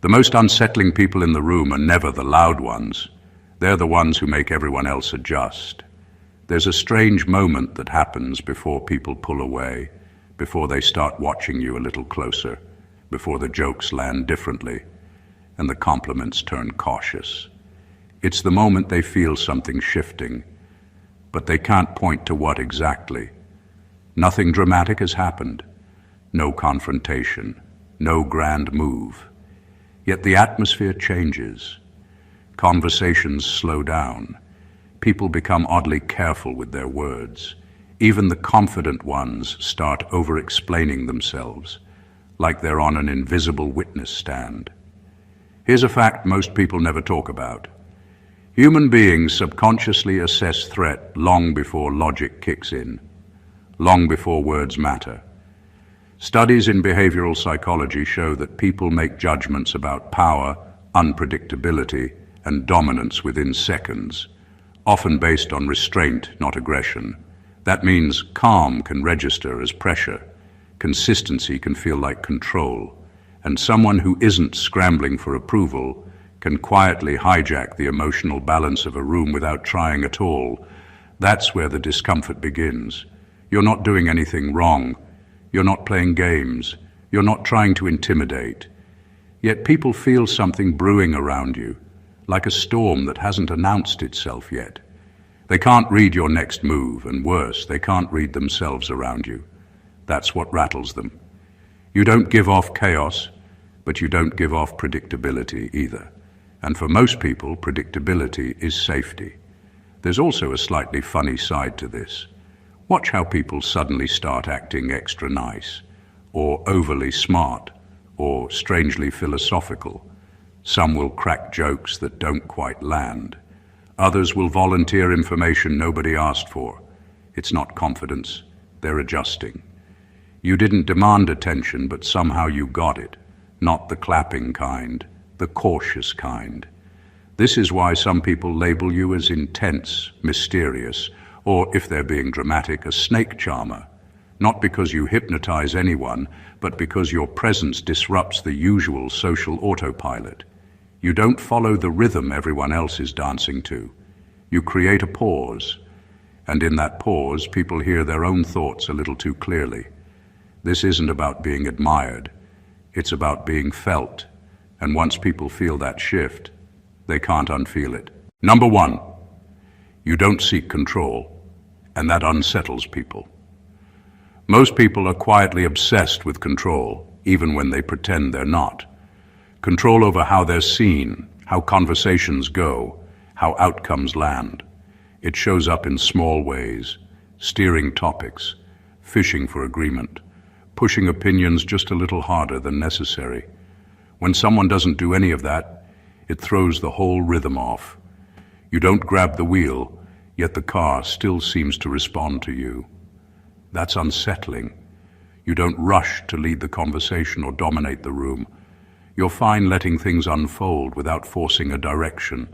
The most unsettling people in the room are never the loud ones. They're the ones who make everyone else adjust. There's a strange moment that happens before people pull away, before they start watching you a little closer, before the jokes land differently, and the compliments turn cautious. It's the moment they feel something shifting, but they can't point to what exactly. Nothing dramatic has happened. No confrontation, no grand move. Yet the atmosphere changes. Conversations slow down. People become oddly careful with their words. Even the confident ones start over-explaining themselves, like they're on an invisible witness stand. Here's a fact most people never talk about. Human beings subconsciously assess threat long before logic kicks in, long before words matter. Studies in behavioral psychology show that people make judgments about power, unpredictability, and dominance within seconds, often based on restraint, not aggression. That means calm can register as pressure, consistency can feel like control, and someone who isn't scrambling for approval can quietly hijack the emotional balance of a room without trying at all. That's where the discomfort begins. You're not doing anything wrong. You're not playing games. You're not trying to intimidate. Yet people feel something brewing around you, like a storm that hasn't announced itself yet. They can't read your next move, and worse, they can't read themselves around you. That's what rattles them. You don't give off chaos, but you don't give off predictability either. And for most people, predictability is safety. There's also a slightly funny side to this. Watch how people suddenly start acting extra nice, or overly smart, or strangely philosophical. Some will crack jokes that don't quite land. Others will volunteer information nobody asked for. It's not confidence, they're adjusting. You didn't demand attention, but somehow you got it. Not the clapping kind, the cautious kind. This is why some people label you as intense, mysterious, or, if they're being dramatic, a snake charmer. Not because you hypnotize anyone, but because your presence disrupts the usual social autopilot. You don't follow the rhythm everyone else is dancing to. You create a pause, and in that pause, people hear their own thoughts a little too clearly. This isn't about being admired. It's about being felt, and once people feel that shift, they can't unfeel it. Number one, you don't seek control, and that unsettles people. Most people are quietly obsessed with control, even when they pretend they're not. Control over how they're seen, how conversations go, how outcomes land. It shows up in small ways, steering topics, fishing for agreement, pushing opinions just a little harder than necessary. When someone doesn't do any of that, it throws the whole rhythm off. You don't grab the wheel, yet the car still seems to respond to you. That's unsettling. You don't rush to lead the conversation or dominate the room. You're fine letting things unfold without forcing a direction.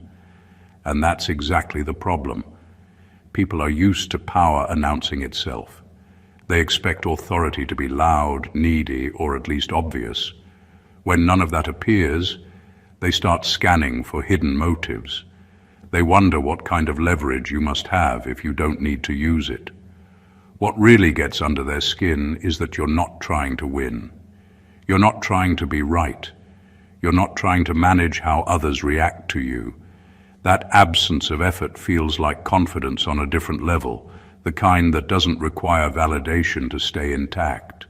And that's exactly the problem. People are used to power announcing itself. They expect authority to be loud, needy, or at least obvious. When none of that appears, they start scanning for hidden motives. They wonder what kind of leverage you must have if you don't need to use it. What really gets under their skin is that you're not trying to win. You're not trying to be right. You're not trying to manage how others react to you. That absence of effort feels like confidence on a different level, the kind that doesn't require validation to stay intact.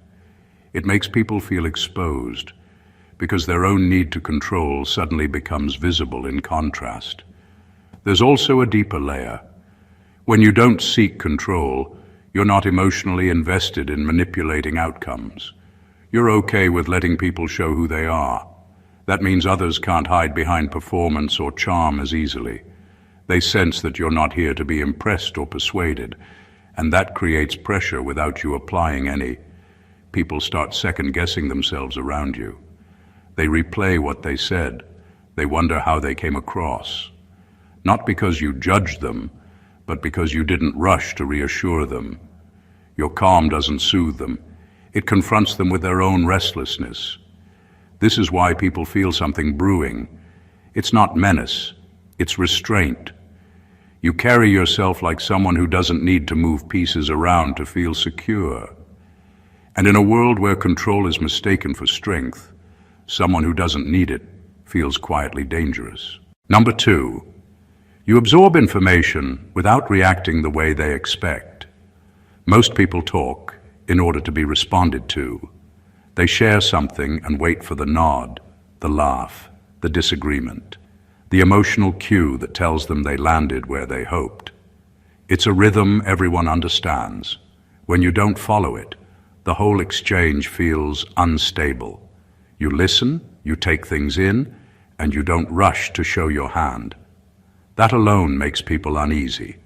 It makes people feel exposed, because their own need to control suddenly becomes visible in contrast. There's also a deeper layer. When you don't seek control, you're not emotionally invested in manipulating outcomes. You're okay with letting people show who they are. That means others can't hide behind performance or charm as easily. They sense that you're not here to be impressed or persuaded, and that creates pressure without you applying any. People start second-guessing themselves around you. They replay what they said. They wonder how they came across. Not because you judged them, but because you didn't rush to reassure them. Your calm doesn't soothe them. It confronts them with their own restlessness. This is why people feel something brewing. It's not menace, it's restraint. You carry yourself like someone who doesn't need to move pieces around to feel secure. And in a world where control is mistaken for strength, someone who doesn't need it feels quietly dangerous. Number 2, you absorb information without reacting the way they expect. Most people talk in order to be responded to. They share something and wait for the nod, the laugh, the disagreement, the emotional cue that tells them they landed where they hoped. It's a rhythm everyone understands. When you don't follow it, the whole exchange feels unstable. You listen, you take things in, and you don't rush to show your hand. That alone makes people uneasy.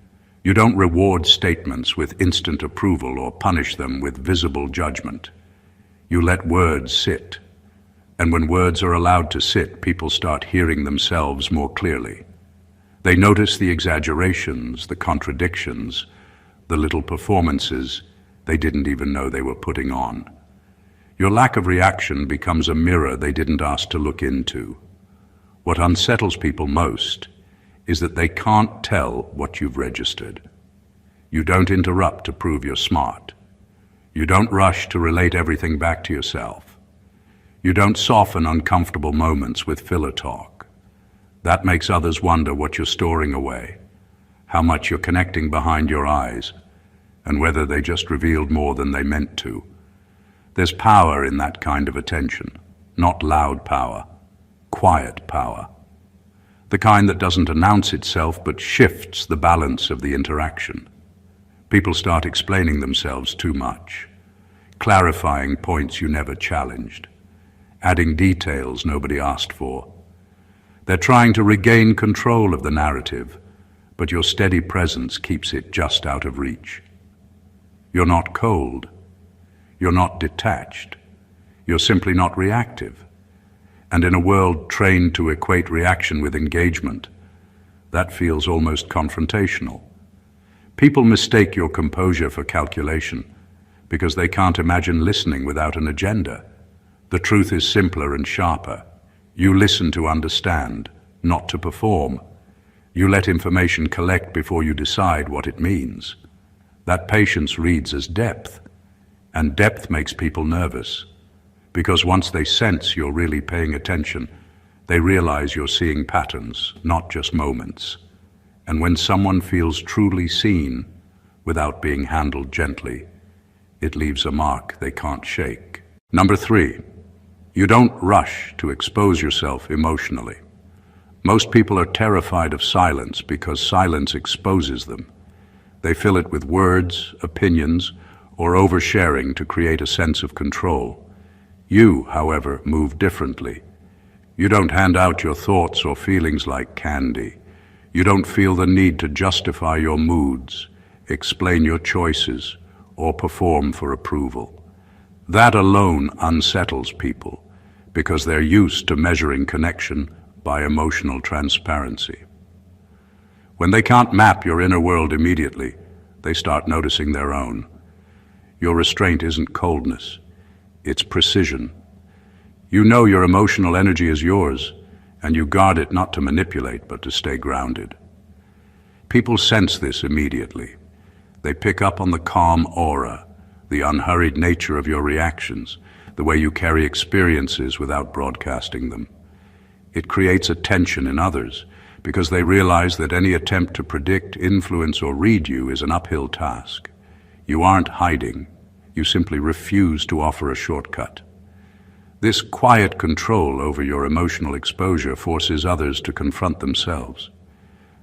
You don't reward statements with instant approval or punish them with visible judgment. You let words sit. And when words are allowed to sit, people start hearing themselves more clearly. They notice the exaggerations, the contradictions, the little performances they didn't even know they were putting on. Your lack of reaction becomes a mirror they didn't ask to look into. What unsettles people most is that they can't tell what you've registered. You don't interrupt to prove you're smart. You don't rush to relate everything back to yourself. You don't soften uncomfortable moments with filler talk. That makes others wonder what you're storing away, how much you're connecting behind your eyes, and whether they just revealed more than they meant to. There's power in that kind of attention, not loud power, quiet power. The kind that doesn't announce itself but shifts the balance of the interaction. People start explaining themselves too much, clarifying points you never challenged, adding details nobody asked for. They're trying to regain control of the narrative, but your steady presence keeps it just out of reach. You're not cold. You're not detached. You're simply not reactive. And in a world trained to equate reaction with engagement, that feels almost confrontational. People mistake your composure for calculation because they can't imagine listening without an agenda. The truth is simpler and sharper. You listen to understand, not to perform. You let information collect before you decide what it means. That patience reads as depth, and depth makes people nervous, because once they sense you're really paying attention, they realize you're seeing patterns, not just moments. And when someone feels truly seen, without being handled gently, it leaves a mark they can't shake. Number 3, you don't rush to expose yourself emotionally. Most people are terrified of silence because silence exposes them. They fill it with words, opinions, or oversharing to create a sense of control. You, however, move differently. You don't hand out your thoughts or feelings like candy. You don't feel the need to justify your moods, explain your choices, or perform for approval. That alone unsettles people because they're used to measuring connection by emotional transparency. When they can't map your inner world immediately, they start noticing their own. Your restraint isn't coldness, it's precision. You know your emotional energy is yours, and you guard it not to manipulate, but to stay grounded. People sense this immediately. They pick up on the calm aura, the unhurried nature of your reactions, the way you carry experiences without broadcasting them. It creates a tension in others, because they realize that any attempt to predict, influence, or read you is an uphill task. You aren't hiding. You simply refuse to offer a shortcut. This quiet control over your emotional exposure forces others to confront themselves.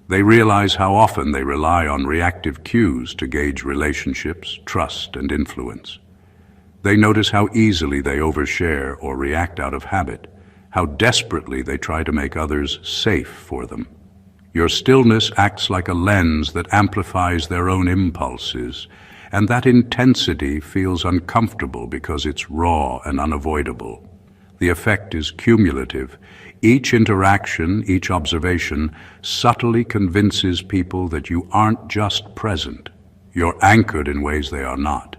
They realize how often they rely on reactive cues to gauge relationships, trust, and influence. They notice how easily they overshare or react out of habit, how desperately they try to make others safe for them. Your stillness acts like a lens that amplifies their own impulses, and that intensity feels uncomfortable because it's raw and unavoidable. The effect is cumulative. Each interaction, each observation, subtly convinces people that you aren't just present. You're anchored in ways they are not.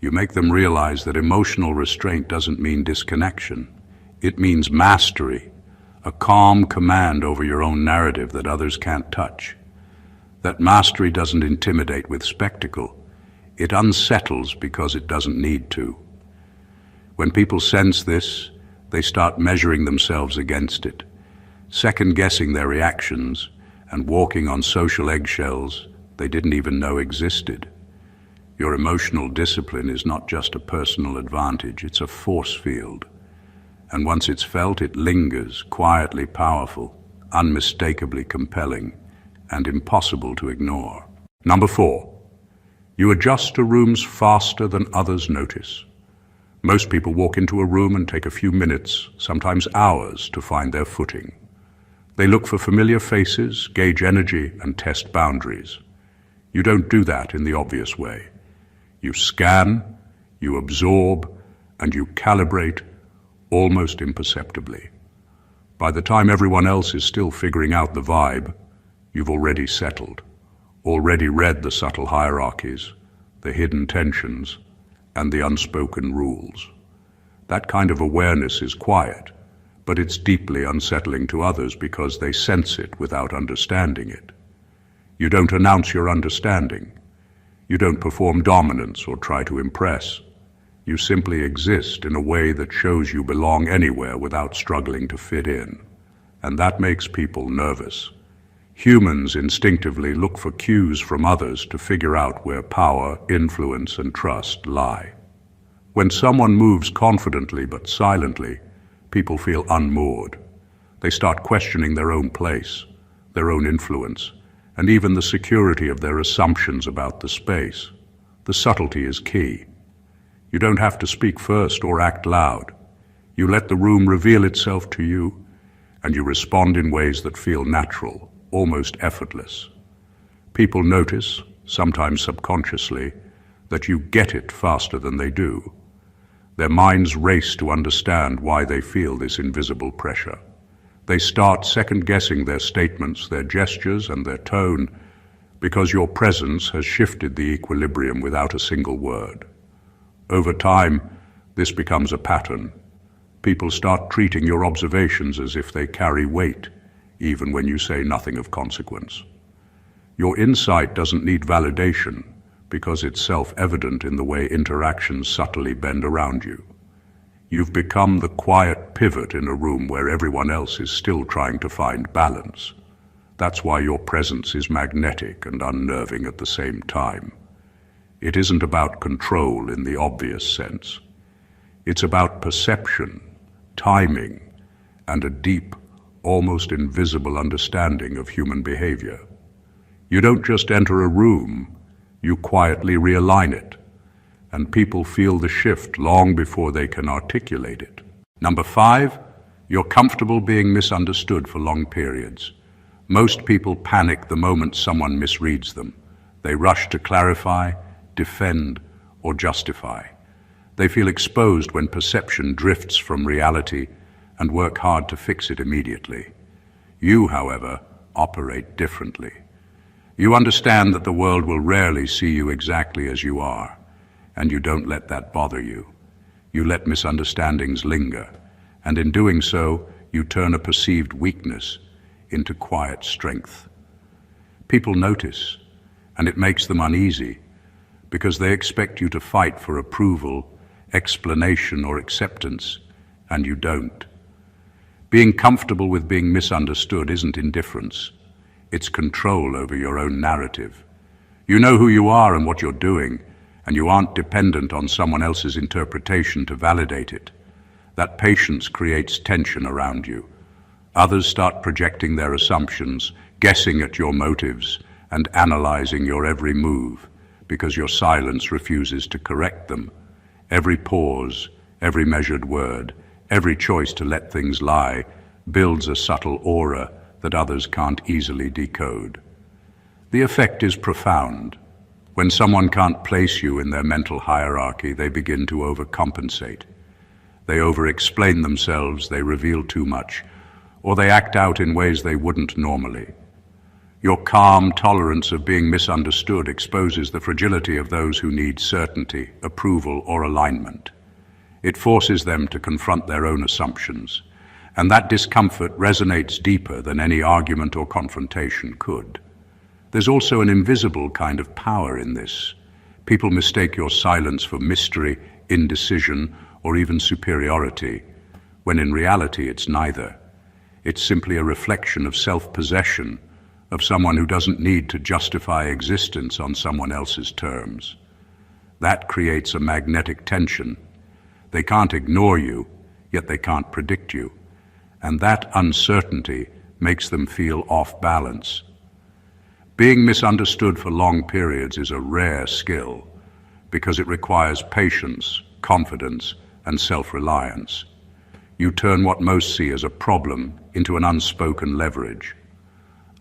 You make them realize that emotional restraint doesn't mean disconnection. It means mastery, a calm command over your own narrative that others can't touch. That mastery doesn't intimidate with spectacle. It unsettles because it doesn't need to. When people sense this, they start measuring themselves against it, second-guessing their reactions and walking on social eggshells they didn't even know existed. Your emotional discipline is not just a personal advantage, it's a force field. And once it's felt, it lingers, quietly powerful, unmistakably compelling, and impossible to ignore. Number 4, you adjust to rooms faster than others notice. Most people walk into a room and take a few minutes, sometimes hours, to find their footing. They look for familiar faces, gauge energy, and test boundaries. You don't do that in the obvious way. You scan, you absorb, and you calibrate almost imperceptibly. By the time everyone else is still figuring out the vibe, you've already settled, already read the subtle hierarchies, the hidden tensions, and the unspoken rules. That kind of awareness is quiet, but it's deeply unsettling to others because they sense it without understanding it. You don't announce your understanding. You don't perform dominance or try to impress. You simply exist in a way that shows you belong anywhere without struggling to fit in. And that makes people nervous. Humans instinctively look for cues from others to figure out where power, influence, and trust lie. When someone moves confidently but silently, people feel unmoored. They start questioning their own place, their own influence, and even the security of their assumptions about the space. The subtlety is key. You don't have to speak first or act loud. You let the room reveal itself to you, and you respond in ways that feel natural, almost effortless. People notice, sometimes subconsciously, that you get it faster than they do. Their minds race to understand why they feel this invisible pressure. They start second-guessing their statements, their gestures, and their tone, because your presence has shifted the equilibrium without a single word. Over time, this becomes a pattern. People start treating your observations as if they carry weight, even when you say nothing of consequence. Your insight doesn't need validation because it's self-evident in the way interactions subtly bend around you. You've become the quiet pivot in a room where everyone else is still trying to find balance. That's why your presence is magnetic and unnerving at the same time. It isn't about control in the obvious sense. It's about perception, timing, and a deep, almost invisible understanding of human behavior. You don't just enter a room, you quietly realign it, and people feel the shift long before they can articulate it. Number 5, you're comfortable being misunderstood for long periods. Most people panic the moment someone misreads them. They rush to clarify, defend, or justify. They feel exposed when perception drifts from reality and work hard to fix it immediately. You, however, operate differently. You understand that the world will rarely see you exactly as you are, and you don't let that bother you. You let misunderstandings linger, and in doing so, you turn a perceived weakness into quiet strength. People notice, and it makes them uneasy, because they expect you to fight for approval, explanation, or acceptance, and you don't. Being comfortable with being misunderstood isn't indifference. It's control over your own narrative. You know who you are and what you're doing, and you aren't dependent on someone else's interpretation to validate it. That patience creates tension around you. Others start projecting their assumptions, guessing at your motives, and analyzing your every move, because your silence refuses to correct them. Every pause, every measured word, every choice to let things lie builds a subtle aura that others can't easily decode. The effect is profound. When someone can't place you in their mental hierarchy, they begin to overcompensate. They over-explain themselves, they reveal too much, or they act out in ways they wouldn't normally. Your calm tolerance of being misunderstood exposes the fragility of those who need certainty, approval, or alignment. It forces them to confront their own assumptions, and that discomfort resonates deeper than any argument or confrontation could. There's also an invisible kind of power in this. People mistake your silence for mystery, indecision, or even superiority, when in reality it's neither. It's simply a reflection of self-possession, of someone who doesn't need to justify existence on someone else's terms. That creates a magnetic tension. They can't ignore you, yet they can't predict you. And that uncertainty makes them feel off balance. Being misunderstood for long periods is a rare skill because it requires patience, confidence, and self-reliance. You turn what most see as a problem into an unspoken leverage.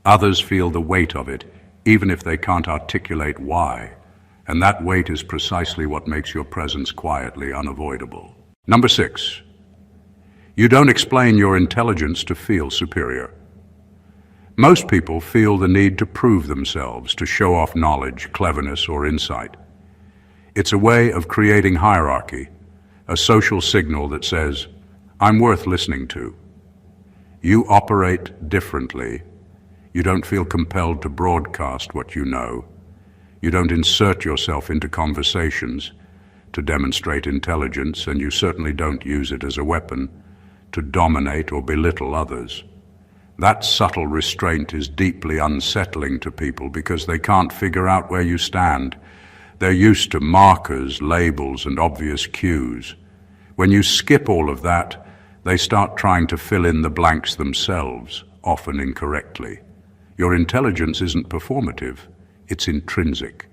Others feel the weight of it, even if they can't articulate why, and that weight is precisely what makes your presence quietly unavoidable. Number 6. You don't explain your intelligence to feel superior. Most people feel the need to prove themselves, to show off knowledge, cleverness, or insight. It's a way of creating hierarchy, a social signal that says, I'm worth listening to. You operate differently. You don't feel compelled to broadcast what you know. You don't insert yourself into conversations to demonstrate intelligence, and you certainly don't use it as a weapon to dominate or belittle others. That subtle restraint is deeply unsettling to people because they can't figure out where you stand. They're used to markers, labels, and obvious cues. When you skip all of that, they start trying to fill in the blanks themselves, often incorrectly. Your intelligence isn't performative, it's intrinsic.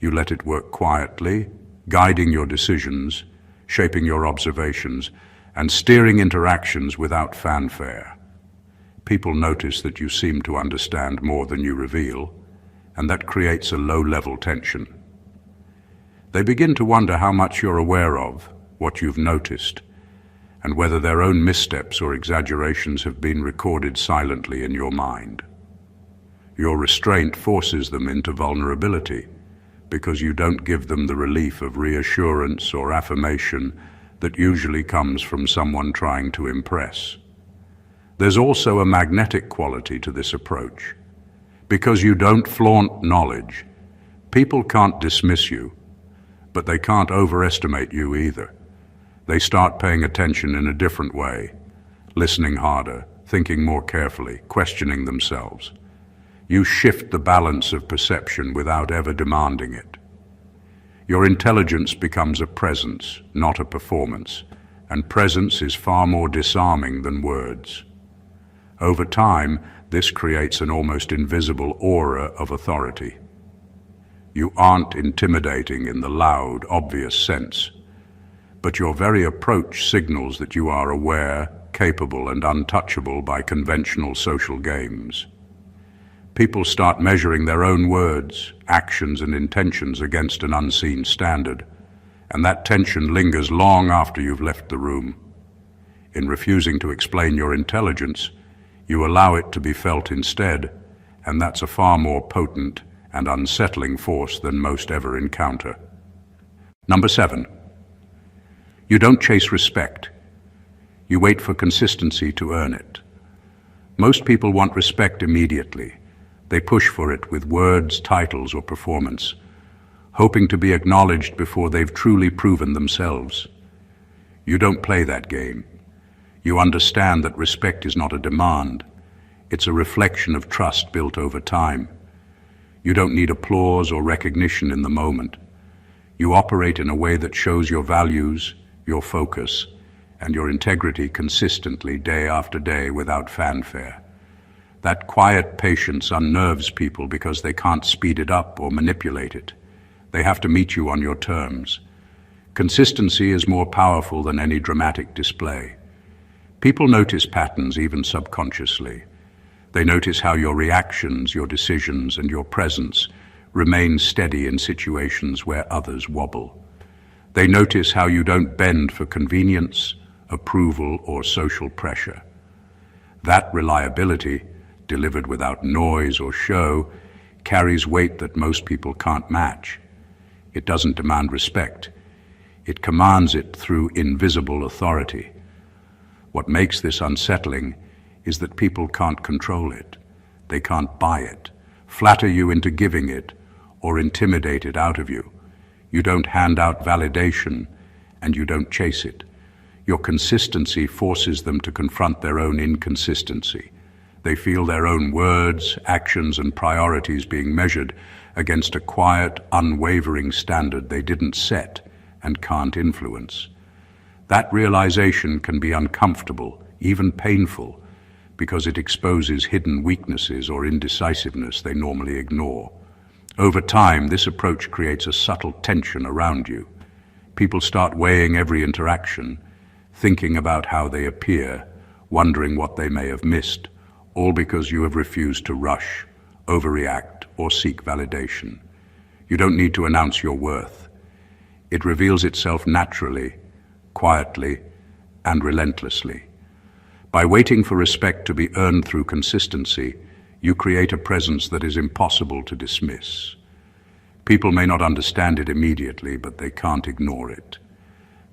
You let it work quietly, guiding your decisions, shaping your observations, and steering interactions without fanfare. People notice that you seem to understand more than you reveal, and that creates a low-level tension. They begin to wonder how much you're aware of, what you've noticed, and whether their own missteps or exaggerations have been recorded silently in your mind. Your restraint forces them into vulnerability because you don't give them the relief of reassurance or affirmation that usually comes from someone trying to impress. There's also a magnetic quality to this approach. Because you don't flaunt knowledge, people can't dismiss you, but they can't overestimate you either. They start paying attention in a different way, listening harder, thinking more carefully, questioning themselves. You shift the balance of perception without ever demanding it. Your intelligence becomes a presence, not a performance, and presence is far more disarming than words. Over time, this creates an almost invisible aura of authority. You aren't intimidating in the loud, obvious sense, but your very approach signals that you are aware, capable, and untouchable by conventional social games. People start measuring their own words, actions, and intentions against an unseen standard, and that tension lingers long after you've left the room. In refusing to explain your intelligence, you allow it to be felt instead, and that's a far more potent and unsettling force than most ever encounter. Number 7. You don't chase respect. You wait for consistency to earn it. Most people want respect immediately. They push for it with words, titles, or performance, hoping to be acknowledged before they've truly proven themselves. You don't play that game. You understand that respect is not a demand. It's a reflection of trust built over time. You don't need applause or recognition in the moment. You operate in a way that shows your values, your focus, and your integrity consistently day after day without fanfare. That quiet patience unnerves people because they can't speed it up or manipulate it. They have to meet you on your terms. Consistency is more powerful than any dramatic display. People notice patterns even subconsciously. They notice how your reactions, your decisions, and your presence remain steady in situations where others wobble. They notice how you don't bend for convenience, approval, or social pressure. That reliability, delivered without noise or show, carries weight that most people can't match. It doesn't demand respect. It commands it through invisible authority. What makes this unsettling is that people can't control it. They can't buy it, flatter you into giving it, or intimidate it out of you. You don't hand out validation, and you don't chase it. Your consistency forces them to confront their own inconsistency. They feel their own words, actions, and priorities being measured against a quiet, unwavering standard they didn't set and can't influence. That realization can be uncomfortable, even painful, because it exposes hidden weaknesses or indecisiveness they normally ignore. Over time, this approach creates a subtle tension around you. People start weighing every interaction, thinking about how they appear, wondering what they may have missed, all because you have refused to rush, overreact, or seek validation. You don't need to announce your worth. It reveals itself naturally, quietly, and relentlessly. By waiting for respect to be earned through consistency, you create a presence that is impossible to dismiss. People may not understand it immediately, but they can't ignore it.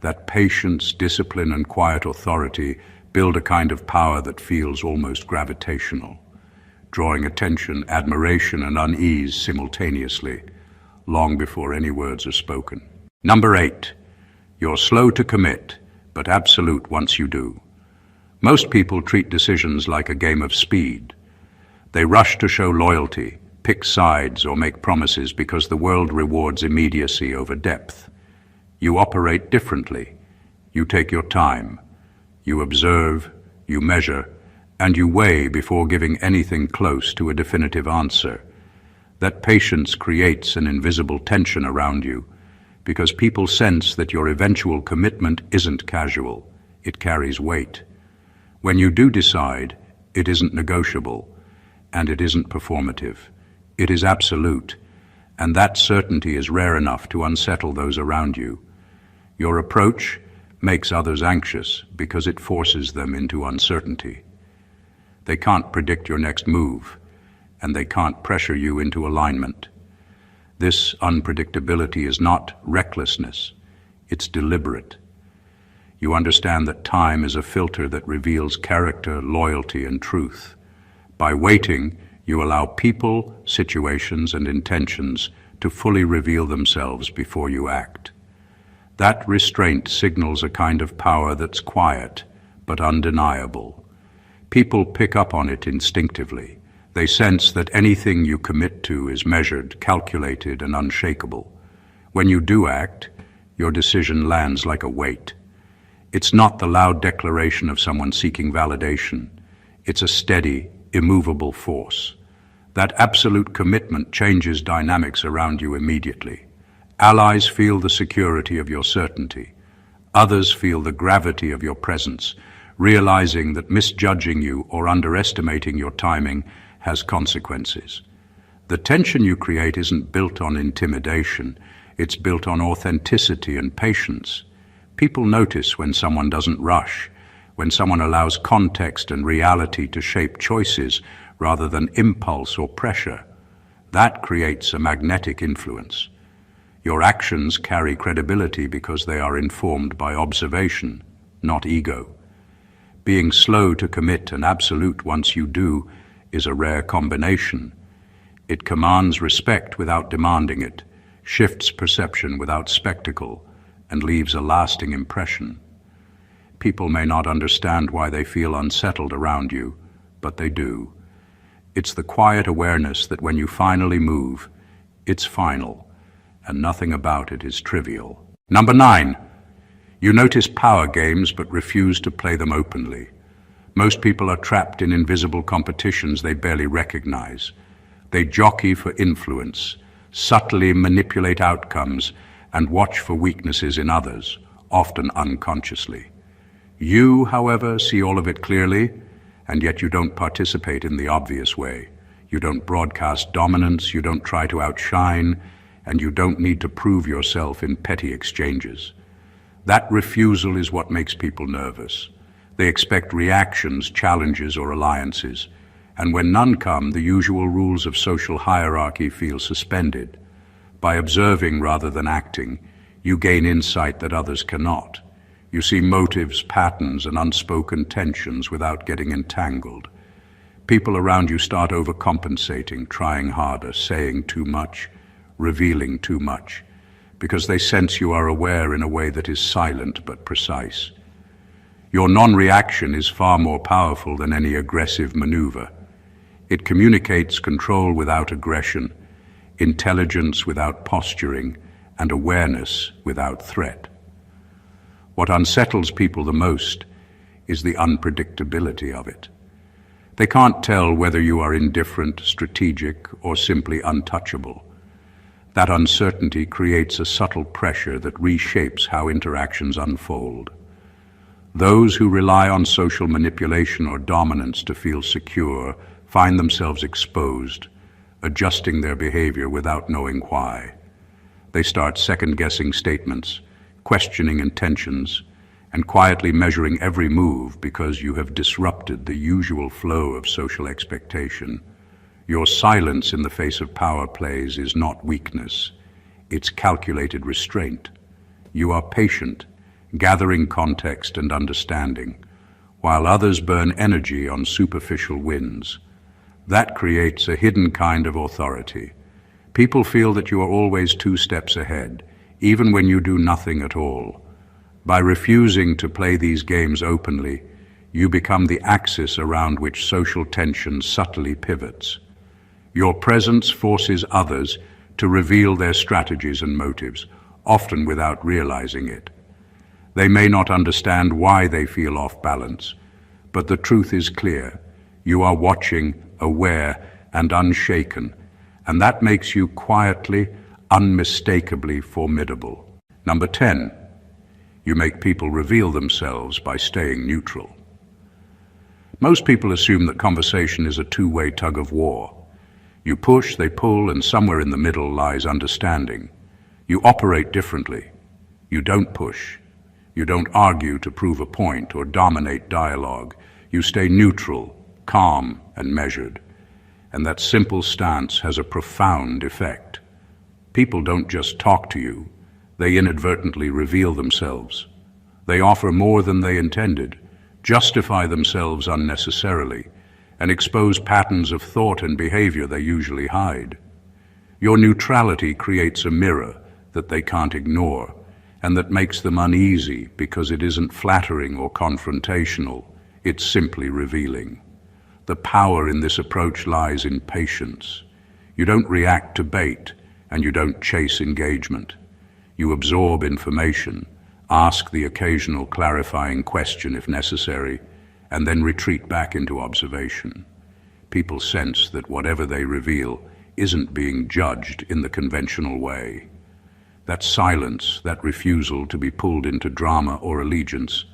That patience, discipline, and quiet authority build a kind of power that feels almost gravitational, drawing attention, admiration, and unease simultaneously, long before any words are spoken. Number 8, you're slow to commit, but absolute once you do. Most people treat decisions like a game of speed. They rush to show loyalty, pick sides, or make promises because the world rewards immediacy over depth. You operate differently. You take your time. You observe, you measure, and you weigh before giving anything close to a definitive answer. That patience creates an invisible tension around you, because people sense that your eventual commitment isn't casual, it carries weight. When you do decide, it isn't negotiable, and it isn't performative. It is absolute, and that certainty is rare enough to unsettle those around you. Your approach makes others anxious because it forces them into uncertainty. They can't predict your next move, and they can't pressure you into alignment. This unpredictability is not recklessness, it's deliberate. You understand that time is a filter that reveals character, loyalty, and truth. By waiting, you allow people, situations, and intentions to fully reveal themselves before you act. That restraint signals a kind of power that's quiet, but undeniable. People pick up on it instinctively. They sense that anything you commit to is measured, calculated, and unshakable. When you do act, your decision lands like a weight. It's not the loud declaration of someone seeking validation. It's a steady, immovable force. That absolute commitment changes dynamics around you immediately. Allies feel the security of your certainty. Others feel the gravity of your presence, realizing that misjudging you or underestimating your timing has consequences. The tension you create isn't built on intimidation, it's built on authenticity and patience. People notice when someone doesn't rush, when someone allows context and reality to shape choices rather than impulse or pressure. That creates a magnetic influence. Your actions carry credibility because they are informed by observation, not ego. Being slow to commit and absolute once you do is a rare combination. It commands respect without demanding it, shifts perception without spectacle, and leaves a lasting impression. People may not understand why they feel unsettled around you, but they do. It's the quiet awareness that when you finally move, it's final, and nothing about it is trivial. Number 9, you notice power games but refuse to play them openly. Most people are trapped in invisible competitions they barely recognize. They jockey for influence, subtly manipulate outcomes, and watch for weaknesses in others, often unconsciously. You, however, see all of it clearly, and yet you don't participate in the obvious way. You don't broadcast dominance, you don't try to outshine, and you don't need to prove yourself in petty exchanges. That refusal is what makes people nervous. They expect reactions, challenges, or alliances, and when none come, the usual rules of social hierarchy feel suspended. By observing rather than acting, You gain insight that others cannot. You see motives, patterns, and unspoken tensions without getting entangled. People around you start overcompensating, trying harder, saying too much, revealing too much, because they sense you are aware in a way that is silent but precise. Your non-reaction is far more powerful than any aggressive maneuver. It communicates control without aggression, intelligence without posturing, and awareness without threat. What unsettles people the most is the unpredictability of it. They can't tell whether you are indifferent, strategic, or simply untouchable. That uncertainty creates a subtle pressure that reshapes how interactions unfold. Those who rely on social manipulation or dominance to feel secure find themselves exposed, adjusting their behavior without knowing why. They start second-guessing statements, questioning intentions, and quietly measuring every move because you have disrupted the usual flow of social expectation. Your silence in the face of power plays is not weakness, it's calculated restraint. You are patient, gathering context and understanding, while others burn energy on superficial wins. That creates a hidden kind of authority. People feel that you are always 2 steps ahead, even when you do nothing at all. By refusing to play these games openly, you become the axis around which social tension subtly pivots. Your presence forces others to reveal their strategies and motives, often without realizing it. They may not understand why they feel off balance, but the truth is clear. You are watching, aware, and unshaken, and that makes you quietly, unmistakably formidable. Number 10, you make people reveal themselves by staying neutral. Most people assume that conversation is a two-way tug of war. You push, they pull, and somewhere in the middle lies understanding. You operate differently. You don't push. You don't argue to prove a point or dominate dialogue. You stay neutral, calm, and measured. And that simple stance has a profound effect. People don't just talk to you, they inadvertently reveal themselves. They offer more than they intended, justify themselves unnecessarily, and expose patterns of thought and behavior they usually hide. Your neutrality creates a mirror that they can't ignore, and that makes them uneasy because it isn't flattering or confrontational, it's simply revealing. The power in this approach lies in patience. You don't react to bait, and you don't chase engagement. You absorb information, ask the occasional clarifying question if necessary, and then retreat back into observation. People sense that whatever they reveal isn't being judged in the conventional way. That silence, that refusal to be pulled into drama or allegiance,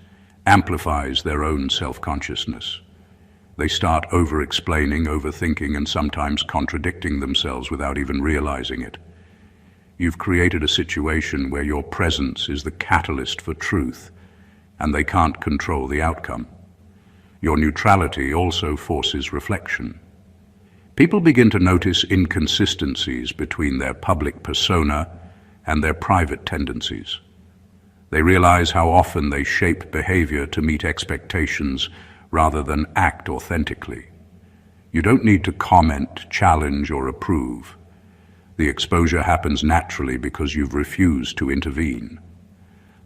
amplifies their own self-consciousness. They start over-explaining, overthinking, and sometimes contradicting themselves without even realizing it. You've created a situation where your presence is the catalyst for truth, and they can't control the outcome. Your neutrality also forces reflection. People begin to notice inconsistencies between their public persona and their private tendencies. They realize how often they shape behavior to meet expectations rather than act authentically. You don't need to comment, challenge, or approve. The exposure happens naturally because you've refused to intervene.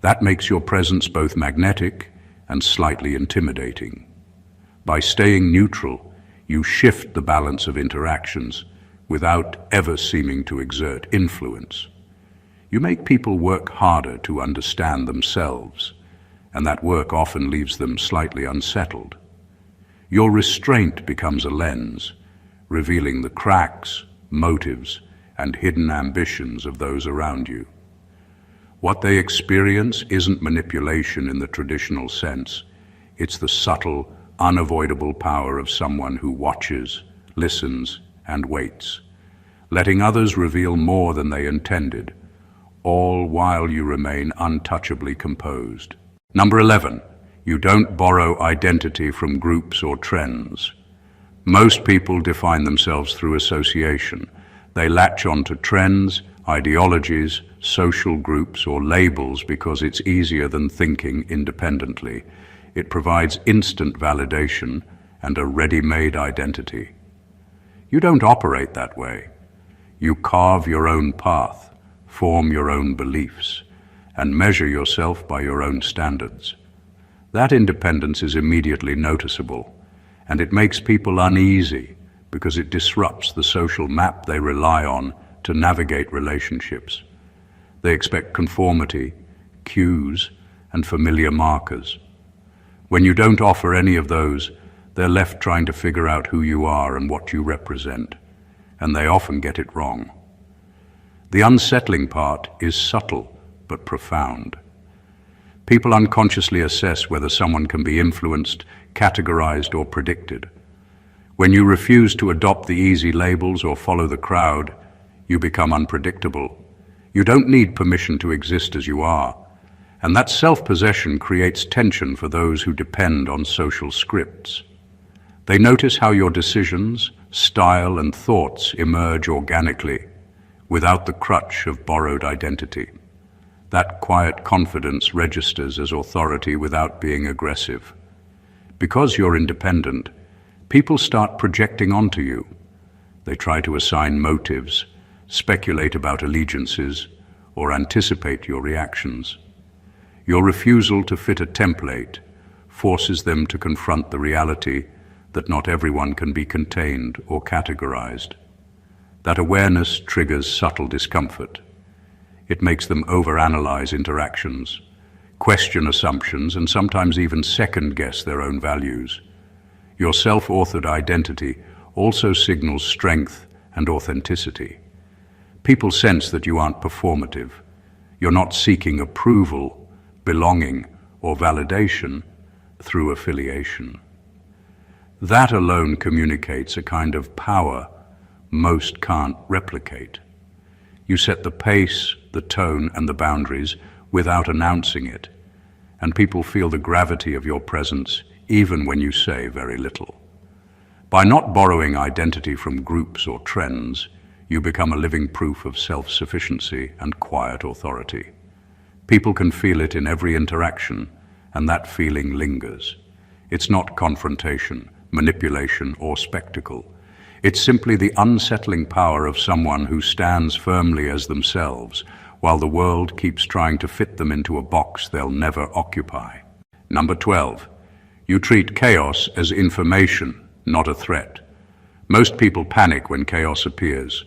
That makes your presence both magnetic and slightly intimidating. By staying neutral, you shift the balance of interactions without ever seeming to exert influence. You make people work harder to understand themselves, and that work often leaves them slightly unsettled. Your restraint becomes a lens, revealing the cracks, motives, and hidden ambitions of those around you. What they experience isn't manipulation in the traditional sense. It's the subtle, unavoidable power of someone who watches, listens, and waits, letting others reveal more than they intended, all while you remain untouchably composed. Number 11, you don't borrow identity from groups or trends. Most people define themselves through association. They latch onto trends, ideologies, social groups, or labels because it's easier than thinking independently. It provides instant validation and a ready-made identity. You don't operate that way. You carve your own path, form your own beliefs, and measure yourself by your own standards. That independence is immediately noticeable, and it makes people uneasy because it disrupts the social map they rely on to navigate relationships. They expect conformity, cues, and familiar markers. When you don't offer any of those, they're left trying to figure out who you are and what you represent, and they often get it wrong. The unsettling part is subtle but profound. People unconsciously assess whether someone can be influenced, categorized, or predicted. When you refuse to adopt the easy labels or follow the crowd, you become unpredictable. You don't need permission to exist as you are, and that self-possession creates tension for those who depend on social scripts. They notice how your decisions, style, and thoughts emerge organically, without the crutch of borrowed identity. That quiet confidence registers as authority without being aggressive. Because you're independent, people start projecting onto you. They try to assign motives, speculate about allegiances, or anticipate your reactions. Your refusal to fit a template forces them to confront the reality that not everyone can be contained or categorized. That awareness triggers subtle discomfort. It makes them overanalyze interactions, question assumptions, and sometimes even second-guess their own values. Your self-authored identity also signals strength and authenticity. People sense that you aren't performative. You're not seeking approval, belonging, or validation through affiliation. That alone communicates a kind of power most can't replicate. You set the pace, the tone, and the boundaries without announcing it, and people feel the gravity of your presence even when you say very little. By not borrowing identity from groups or trends, you become a living proof of self-sufficiency and quiet authority. People can feel it in every interaction, and that feeling lingers. It's not confrontation, manipulation, or spectacle. It's simply the unsettling power of someone who stands firmly as themselves, while the world keeps trying to fit them into a box they'll never occupy. Number 12. You treat chaos as information, not a threat. Most people panic when chaos appears.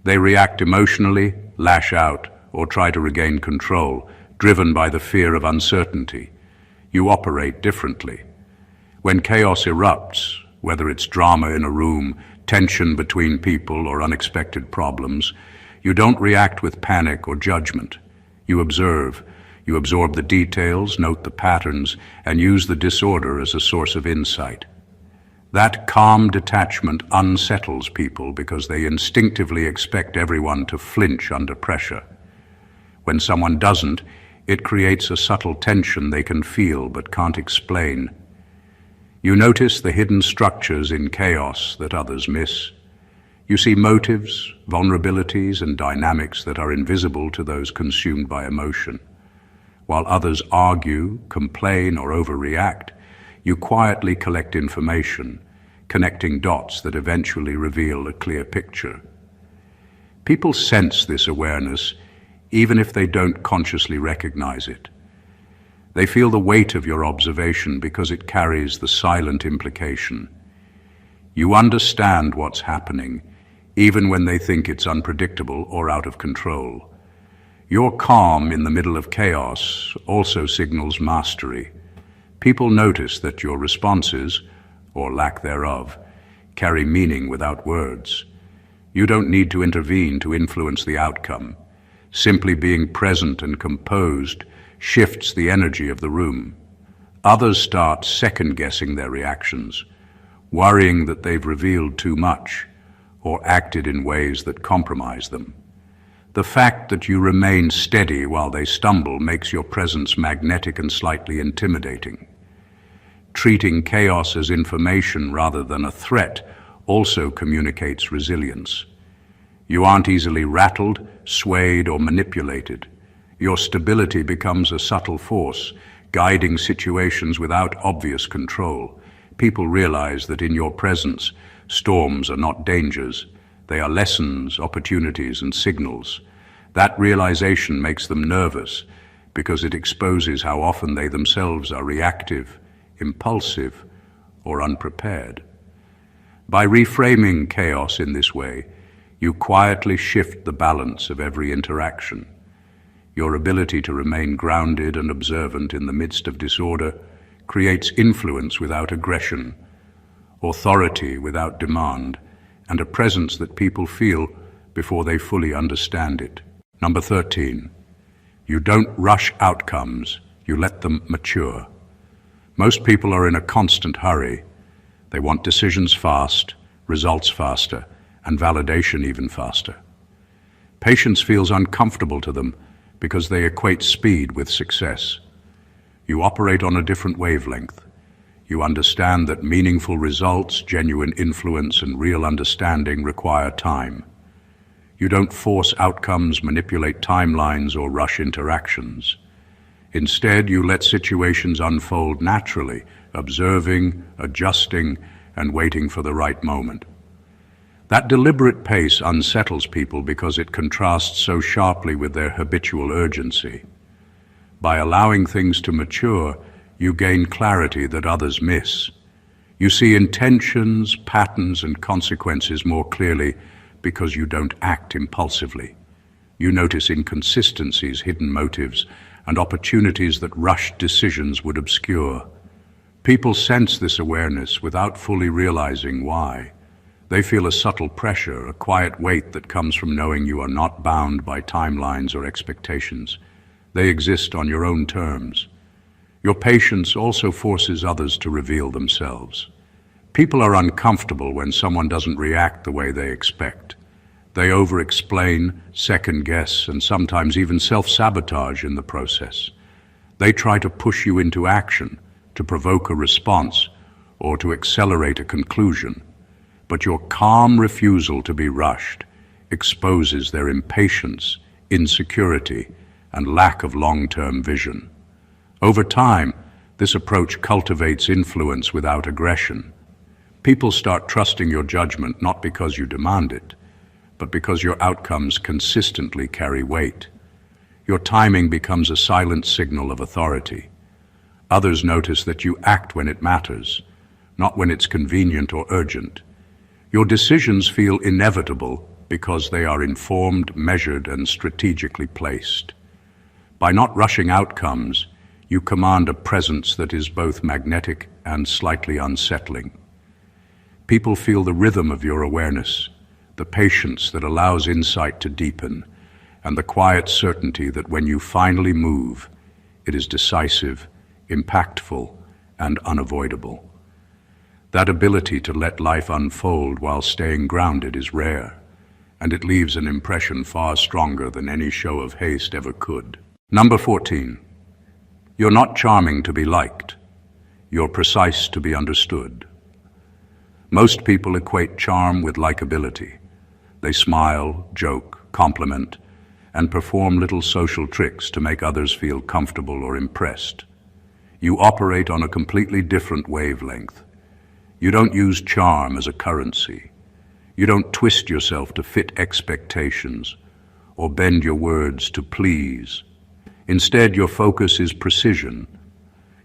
They react emotionally, lash out, or try to regain control, driven by the fear of uncertainty. You operate differently. When chaos erupts, whether it's drama in a room, tension between people, or unexpected problems, you don't react with panic or judgment. You observe. You absorb the details, note the patterns, and use the disorder as a source of insight. That calm detachment unsettles people because they instinctively expect everyone to flinch under pressure. When someone doesn't, it creates a subtle tension they can feel but can't explain. You notice the hidden structures in chaos that others miss. You see motives, vulnerabilities, and dynamics that are invisible to those consumed by emotion. While others argue, complain, or overreact, you quietly collect information, connecting dots that eventually reveal a clear picture. People sense this awareness even if they don't consciously recognize it. They feel the weight of your observation because it carries the silent implication. You understand what's happening, even when they think it's unpredictable or out of control. Your calm in the middle of chaos also signals mastery. People notice that your responses, or lack thereof, carry meaning without words. You don't need to intervene to influence the outcome. Simply being present and composed shifts the energy of the room. Others start second-guessing their reactions, worrying that they've revealed too much or acted in ways that compromise them. The fact that you remain steady while they stumble makes your presence magnetic and slightly intimidating. Treating chaos as information rather than a threat also communicates resilience. You aren't easily rattled, swayed, or manipulated. Your stability becomes a subtle force, guiding situations without obvious control. People realize that in your presence, storms are not dangers. They are lessons, opportunities, and signals. That realization makes them nervous because it exposes how often they themselves are reactive, impulsive, or unprepared. By reframing chaos in this way, you quietly shift the balance of every interaction. Your ability to remain grounded and observant in the midst of disorder creates influence without aggression, authority without demand, and a presence that people feel before they fully understand it. Number 13, you don't rush outcomes, you let them mature. Most people are in a constant hurry. They want decisions fast, results faster, and validation even faster. Patience feels uncomfortable to them because they equate speed with success. You operate on a different wavelength. You understand that meaningful results, genuine influence, and real understanding require time. You don't force outcomes, manipulate timelines, or rush interactions. Instead, you let situations unfold naturally, observing, adjusting, and waiting for the right moment. That deliberate pace unsettles people because it contrasts so sharply with their habitual urgency. By allowing things to mature, you gain clarity that others miss. You see intentions, patterns, and consequences more clearly because you don't act impulsively. You notice inconsistencies, hidden motives, and opportunities that rushed decisions would obscure. People sense this awareness without fully realizing why. They feel a subtle pressure, a quiet weight that comes from knowing you are not bound by timelines or expectations. They exist on your own terms. Your patience also forces others to reveal themselves. People are uncomfortable when someone doesn't react the way they expect. They over-explain, second-guess, and sometimes even self-sabotage in the process. They try to push you into action, to provoke a response, or to accelerate a conclusion. But your calm refusal to be rushed exposes their impatience, insecurity, and lack of long-term vision. Over time, this approach cultivates influence without aggression. People start trusting your judgment not because you demand it, but because your outcomes consistently carry weight. Your timing becomes a silent signal of authority. Others notice that you act when it matters, not when it's convenient or urgent. Your decisions feel inevitable because they are informed, measured, and strategically placed. By not rushing outcomes, you command a presence that is both magnetic and slightly unsettling. People feel the rhythm of your awareness, the patience that allows insight to deepen, and the quiet certainty that when you finally move, it is decisive, impactful, and unavoidable. That ability to let life unfold while staying grounded is rare, and it leaves an impression far stronger than any show of haste ever could. Number 14. You're not charming to be liked. You're precise to be understood. Most people equate charm with likability. They smile, joke, compliment, and perform little social tricks to make others feel comfortable or impressed. You operate on a completely different wavelength. You don't use charm as a currency. You don't twist yourself to fit expectations or bend your words to please. Instead, your focus is precision,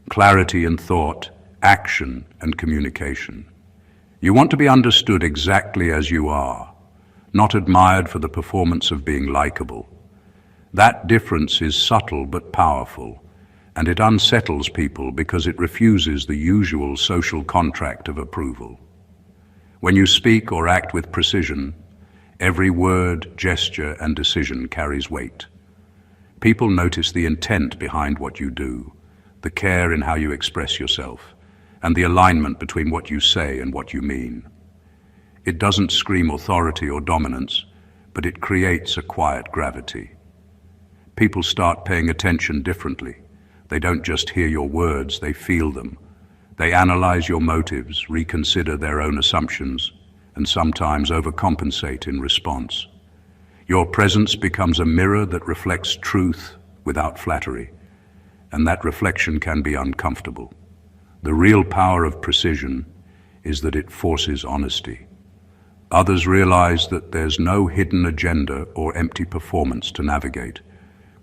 clarity in thought, action, and communication. You want to be understood exactly as you are, not admired for the performance of being likable. That difference is subtle but powerful, and it unsettles people because it refuses the usual social contract of approval. When you speak or act with precision, every word, gesture, and decision carries weight. People notice the intent behind what you do, the care in how you express yourself, and the alignment between what you say and what you mean. It doesn't scream authority or dominance, but it creates a quiet gravity. People start paying attention differently. They don't just hear your words, they feel them. They analyze your motives, reconsider their own assumptions, and sometimes overcompensate in response. Your presence becomes a mirror that reflects truth without flattery, and that reflection can be uncomfortable. The real power of precision is that it forces honesty. Others realize that there's no hidden agenda or empty performance to navigate,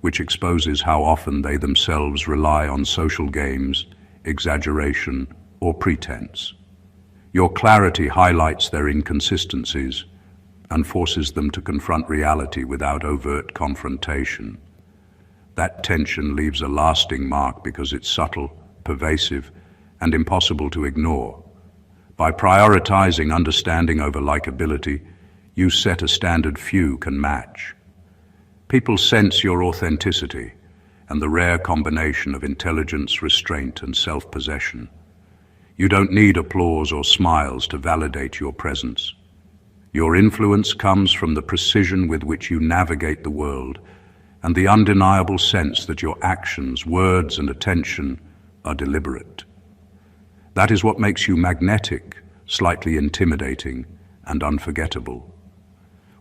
which exposes how often they themselves rely on social games, exaggeration, or pretense. Your clarity highlights their inconsistencies and forces them to confront reality without overt confrontation. That tension leaves a lasting mark because it's subtle, pervasive, and impossible to ignore. By prioritizing understanding over likability, you set a standard few can match. People sense your authenticity and the rare combination of intelligence, restraint, and self-possession. You don't need applause or smiles to validate your presence. Your influence comes from the precision with which you navigate the world and the undeniable sense that your actions, words, and attention are deliberate. That is what makes you magnetic, slightly intimidating, and unforgettable.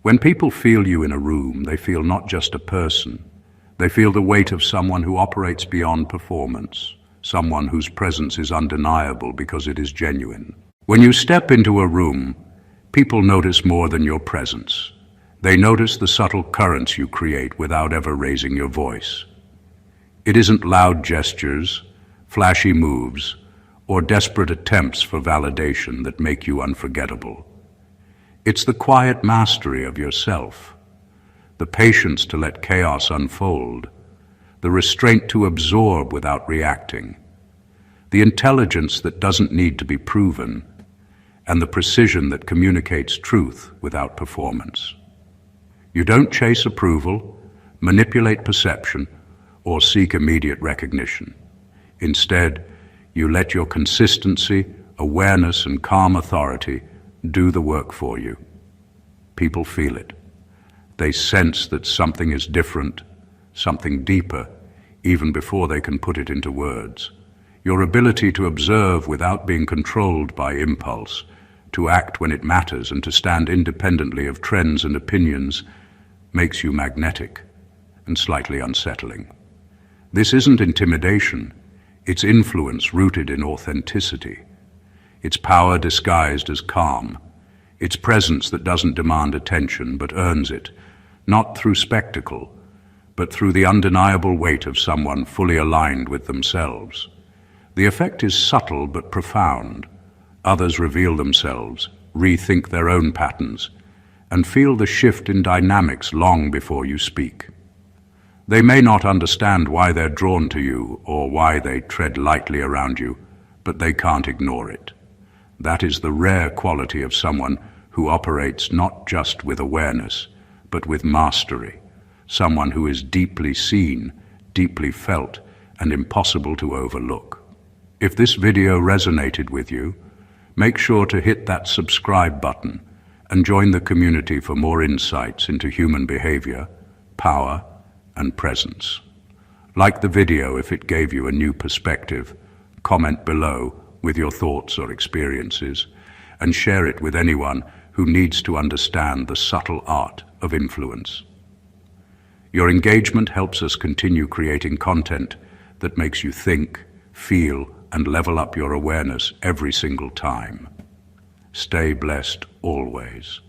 When people feel you in a room, they feel not just a person. They feel the weight of someone who operates beyond performance, someone whose presence is undeniable because it is genuine. When you step into a room, people notice more than your presence. They notice the subtle currents you create without ever raising your voice. It isn't loud gestures, flashy moves, or desperate attempts for validation that make you unforgettable. It's the quiet mastery of yourself, the patience to let chaos unfold, the restraint to absorb without reacting, the intelligence that doesn't need to be proven, and the precision that communicates truth without performance. You don't chase approval, manipulate perception, or seek immediate recognition. Instead, you let your consistency, awareness, and calm authority do the work for you. People feel it. They sense that something is different, something deeper, even before they can put it into words. Your ability to observe without being controlled by impulse, to act when it matters, and to stand independently of trends and opinions makes you magnetic and slightly unsettling. This isn't intimidation. It's influence rooted in authenticity. It's power disguised as calm. It's presence that doesn't demand attention but earns it, not through spectacle, but through the undeniable weight of someone fully aligned with themselves. The effect is subtle but profound. Others reveal themselves, rethink their own patterns, and feel the shift in dynamics long before you speak. They may not understand why they're drawn to you or why they tread lightly around you, but they can't ignore it. That is the rare quality of someone who operates not just with awareness, but with mastery, someone who is deeply seen, deeply felt, and impossible to overlook. If this video resonated with you, make sure to hit that subscribe button and join the community for more insights into human behavior, power, and presence. Like the video if it gave you a new perspective, comment below with your thoughts or experiences, and share it with anyone who needs to understand the subtle art of influence. Your engagement helps us continue creating content that makes you think, feel, and level up your awareness every single time. Stay blessed always.